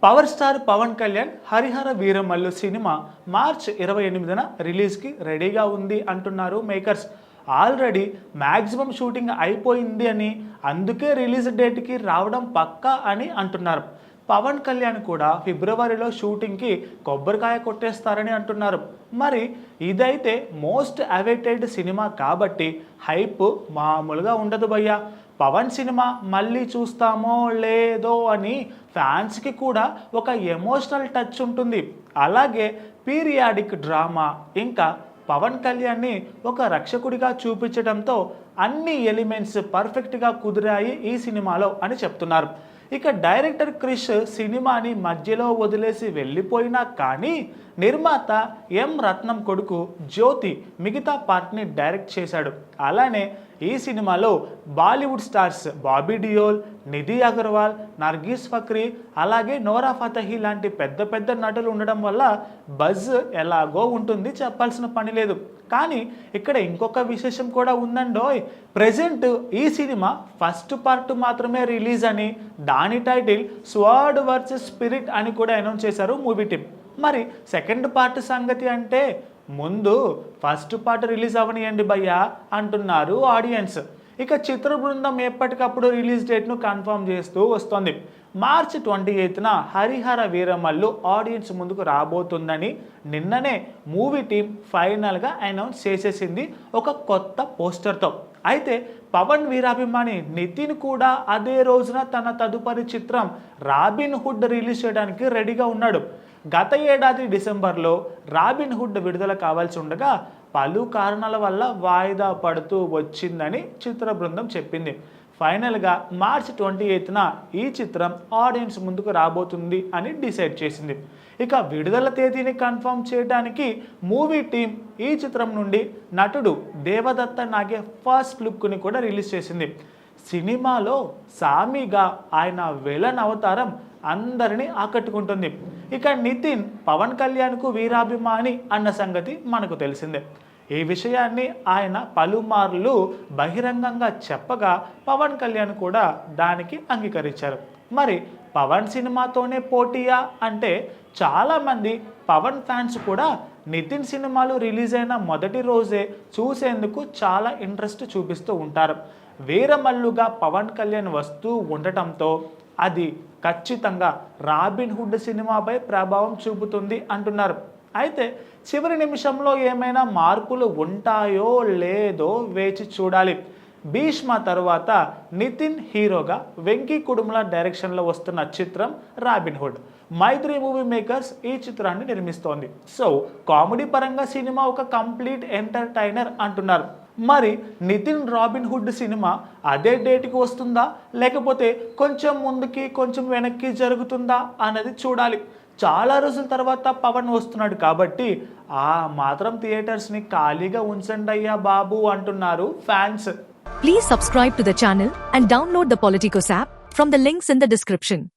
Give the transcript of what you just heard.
Power star Pawan Kalyan Harihara Veeramallu cinema March 28న రిలీజ్కి రెడీగా ఉంది అంటున్నారు మేకర్స్. ఆల్రెడీ మ్యాక్సిమం షూటింగ్ అయిపోయింది అని, అందుకే రిలీజ్ డేట్కి రావడం పక్కా అని అంటున్నారు. పవన్ కళ్యాణ్ కూడా ఫిబ్రవరిలో షూటింగ్కి కొబ్బరికాయ కొట్టేస్తారని అంటున్నారు. మరి ఇదైతే మోస్ట్ అవైటెడ్ సినిమా కాబట్టి హైప్ మామూలుగా ఉండదు భయ్యా. పవన్ సినిమా మళ్ళీ చూస్తామో లేదో అని ఫ్యాన్స్కి కూడా ఒక ఎమోషనల్ టచ్ ఉంటుంది. అలాగే పీరియాడిక్ డ్రామా ఇంకా పవన్ కళ్యాణ్ని ఒక రక్షకుడిగా చూపించడంతో అన్ని ఎలిమెంట్స్ పర్ఫెక్ట్గా కుదిరాయి ఈ సినిమాలో అని చెప్తున్నారు. ఇక డైరెక్టర్ క్రిష్ సినిమాని మధ్యలో వదిలేసి వెళ్ళిపోయినా కానీ నిర్మాత ఎం రత్నం కొడుకు జ్యోతి మిగతా పార్ట్ని డైరెక్ట్ చేశాడు. అలానే ఈ సినిమాలో బాలీవుడ్ స్టార్స్ బాబీ డియోల్, నిధి అగర్వాల్, నర్గీస్ ఫక్రీ, అలాగే నోరా ఫతహీ లాంటి పెద్ద పెద్ద నటులు ఉండడం వల్ల బజ్ ఎలాగో ఉంటుంది, చెప్పాల్సిన పని లేదు. కానీ ఇక్కడ ఇంకొక విశేషం కూడా ఉందండోయ్. ప్రెజెంట్ ఈ సినిమా ఫస్ట్ పార్ట్ మాత్రమే రిలీజ్ అని, దాని టైటిల్ స్వర్డ్ వర్సెస్ స్పిరిట్ అని కూడా అనౌన్స్ చేశారు మూవీ టీమ్. మరి సెకండ్ పార్ట్ సంగతి అంటే ముందు ఫస్ట్ పార్ట్ రిలీజ్ అవనియండి భయ్యా అంటున్నారు ఆడియన్స్. ఇక చిత్ర బృందం ఎప్పటికప్పుడు రిలీజ్ డేట్ను కన్ఫర్మ్ చేస్తూ వస్తోంది. మార్చ్ 28న హరిహర వీరమల్లు ఆడియన్స్ ముందుకు రాబోతుందని నిన్ననే మూవీ టీం ఫైనల్గా అనౌన్స్ చేసేసింది ఒక కొత్త పోస్టర్తో. అయితే పవన్ వీరాభిమాని నితిన్ కూడా అదే రోజున తన తదుపరి చిత్రం రాబిన్ హుడ్ రిలీజ్ చేయడానికి రెడీగా ఉన్నాడు. గత ఏడాది డిసెంబర్లో రాబిన్ హుడ్ విడుదల కావాల్సి ఉండగా పలు కారణాల వల్ల వాయిదా పడుతూ వచ్చిందని చిత్ర బృందం చెప్పింది. ఫైనల్గా మార్చ్ 28న ఈ చిత్రం ఆడియన్స్ ముందుకు రాబోతుంది అని డిసైడ్ చేసింది. ఇక విడుదల తేదీని కన్ఫర్మ్ చేయడానికి మూవీ టీం ఈ చిత్రం నుండి నటుడు దేవదత్త నాగే ఫస్ట్ లుక్ని కూడా రిలీజ్ చేసింది. సినిమాలో సామిగా ఆయన విలన్ అవతారం అందరినీ ఆకట్టుకుంటుంది. ఇక నితిన్ పవన్ కళ్యాణ్కు వీరాభిమాని అన్న సంగతి మనకు తెలిసిందే. ఈ విషయాన్ని ఆయన పలుమార్లు బహిరంగంగా చెప్పగా పవన్ కళ్యాణ్ కూడా దానికి అంగీకరించారు. మరి పవన్ సినిమాతోనే పోటీయా అంటే చాలామంది పవన్ ఫ్యాన్స్ కూడా నితిన్ సినిమాలు రిలీజ్ అయిన మొదటి రోజే చూసేందుకు చాలా ఇంట్రెస్ట్ చూపిస్తూ ఉంటారు. వీరమల్లుగా పవన్ కళ్యాణ్ వస్తూ ఉండటంతో అది ఖచ్చితంగా రాబిన్ హుడ్ సినిమాపై ప్రభావం చూపుతుంది అంటున్నారు. అయితే చివరి నిమిషంలో ఏమైనా మార్పులు ఉంటాయో లేదో వేచి చూడాలి. భీష్మ తర్వాత నితిన్ హీరోగా వెంకీ కుడుముల డైరెక్షన్లో వస్తున్న చిత్రం రాబిన్ హుడ్. మైత్రి మూవీ మేకర్స్ ఈ చిత్రాన్ని నిర్మిస్తోంది. సో కామెడీ పరంగా సినిమా ఒక కంప్లీట్ ఎంటర్టైనర్ అంటున్నారు. మరి నితిన్ రాబిన్ హుడ్ సినిమా అదే డేట్కి వస్తుందా, లేకపోతే కొంచెం ముందుకి కొంచెం వెనక్కి జరుగుతుందా అన్నది చూడాలి. చాలా రోజుల తర్వాత పవన్ వస్తున్నాడు కాబట్టి ఆ మాత్రం థియేటర్స్ని ఖాళీగా ఉంచండి అయ్యా బాబు అంటున్నారు fans. Please subscribe to the channel and download the Politicos app from the links in the description.